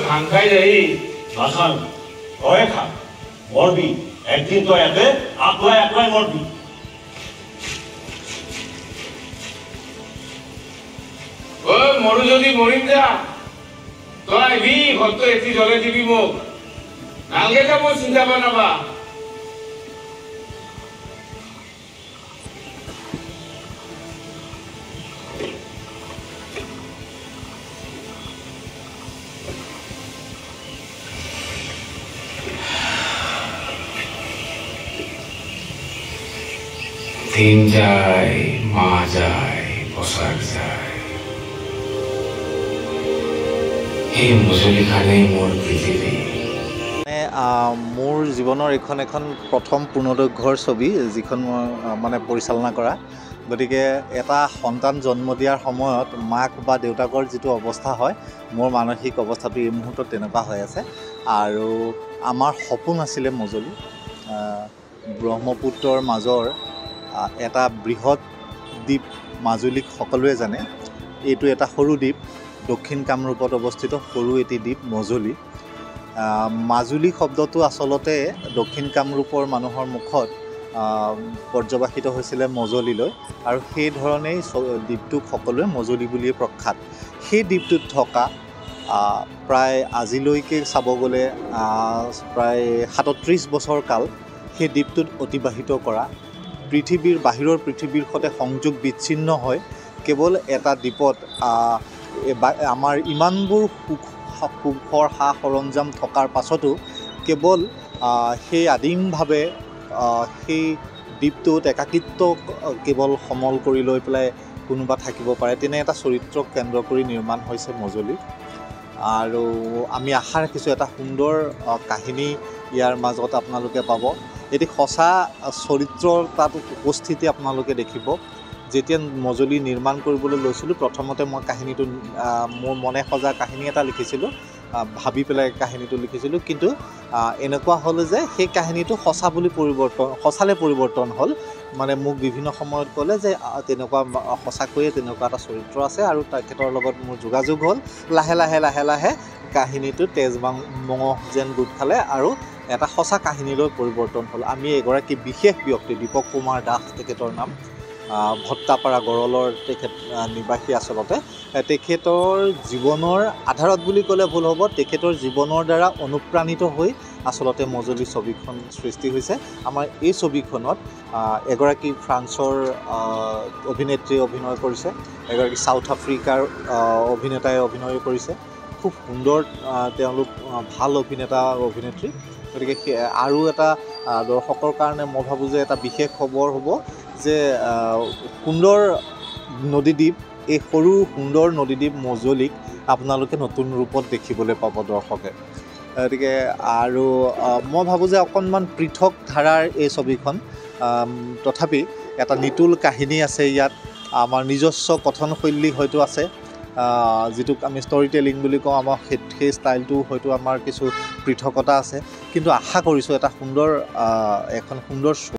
ভাং খাই যাই ভাষণ তয়ে খা মরবি একদিন তো একে আকলাই মরবি ও মরু যদি মরিম যা তোরা আইবি হয়তো এটি জলে দিবি মোক নালগে যাব চিন্তা বানাবা দিন যায় মা যায় বসাক যায় এই মজলিখানেই মোৰ পৃথিৱী মোৰ জীৱনৰ এখন প্ৰথম পূৰ্ণদৈৰ্ঘ্যৰ ছবি যিখন মই মানে পৰিচালনা কৰা গতিকে এটা সন্তান জন্ম দিয়াৰ সময়ত মাক বা দেউতাকৰ যিটো অৱস্থা হয় মোৰ মানসিক অৱস্থাটো এই মুহূৰ্তত তেনেকুৱা হৈ আছে আৰু আমাৰ সপোন আছিলে মজলি ব্ৰহ্মপুত্ৰৰ মাজৰ এটা বৃহৎ দ্বীপ মাজুলীক সকলোৱে জানে এইটো এটা সৰু দ্বীপ দক্ষিণ কামৰূপত অৱস্থিত সৰু এটি দ্বীপ মজলি মাজুলী শব্দটো আচলতে দক্ষিণ কামৰূপৰ মানুহৰ মুখত পৰ্যবাসিত হৈছিলে মজলিলৈ আৰু সেই ধৰণেই দ্বীপটোক সকলোৱে মজলি বুলিয়ে প্ৰখ্যাত সেই দ্বীপটোত থকা প্ৰায় আজিলৈকে চাব গ'লে প্ৰায় ৩৭ বছৰ কাল সেই দ্বীপটোত অতিবাহিত কৰা পৃথিৱীৰ বাহিৰৰ পৃথিৱীৰ সৈতে সংযোগ বিচ্ছিন্ন হয় কেৱল এটা দ্বীপত আমাৰ ইমানবোৰ সুখৰ সা সৰঞ্জাম থকাৰ পাছতো কেৱল সেই আদিমভাৱে সেই দ্বীপটোত একাকিত্ব কেৱল সমল কৰি লৈ পেলাই কোনোবা থাকিব পাৰে তেনে এটা চৰিত্ৰক কেন্দ্ৰ কৰি নিৰ্মাণ হৈছে মজলি আৰু আমি আশা ৰাখিছোঁ এটা সুন্দৰ কাহিনী ইয়াৰ মাজত আপোনালোকে পাব এটি সঁচা চৰিত্ৰৰ তাত উপস্থিতি আপোনালোকে দেখিব যেতিয়া মজলি নিৰ্মাণ কৰিবলৈ লৈছিলোঁ প্ৰথমতে মই কাহিনীটো মোৰ মনে সজা কাহিনী এটা লিখিছিলোঁ ভাবি পেলাই কাহিনীটো লিখিছিলোঁ কিন্তু এনেকুৱা হ'ল যে সেই কাহিনীটো সঁচালে পৰিৱৰ্তন হ'ল মানে মোক বিভিন্ন সময়ত ক'লে যে তেনেকুৱা সঁচাকৈয়ে তেনেকুৱা এটা চৰিত্ৰ আছে আৰু তেখেতৰ লগত মোৰ যোগাযোগ হ'ল লাহে লাহে কাহিনীটো মঙহ যেন গোট খালে আৰু এটা সঁচা কাহিনীলৈ পৰিৱৰ্তন হ'ল আমি এগৰাকী বিশেষ ব্যক্তি দীপক কুমাৰ দাস তেখেতৰ নাম ভট্টাপাৰা গড়লৰ তেখেত নিবাসী আচলতে তেখেতৰ জীৱনৰ আধাৰত বুলি ক'লে ভুল হ'ব তেখেতৰ জীৱনৰ দ্বাৰা অনুপ্ৰাণিত হৈ আচলতে মজলি ছবিখন সৃষ্টি হৈছে আমাৰ এই ছবিখনত এগৰাকী ফ্ৰান্সৰ অভিনেত্ৰীয়ে অভিনয় কৰিছে এগৰাকী সাউথ আফ্ৰিকাৰ অভিনেতাই অভিনয় কৰিছে খুব সুন্দৰ তেওঁলোক ভাল অভিনেতা অভিনেত্ৰী গতিকে আৰু এটা দৰ্শকৰ কাৰণে মই ভাবোঁ যে এটা বিশেষ খবৰ হ'ব যে সুন্দৰ নদীদ্বীপ এই সৰু সুন্দৰ নদীদ্বীপ মজলিক আপোনালোকে নতুন ৰূপত দেখিবলৈ পাব দৰ্শকে গতিকে আৰু মই ভাবোঁ যে অকণমান পৃথক ধাৰাৰ এই ছবিখন তথাপি এটা নিতুল কাহিনী আছে ইয়াত আমাৰ নিজস্ব কথনশৈলী হয়তো আছে যিটোক আমি ষ্টৰী টেলিং বুলি কওঁ আমাৰ সেই ষ্টাইলটো হয়তো আমাৰ কিছু পৃথকতা আছে কিন্তু আশা কৰিছোঁ এটা সুন্দৰ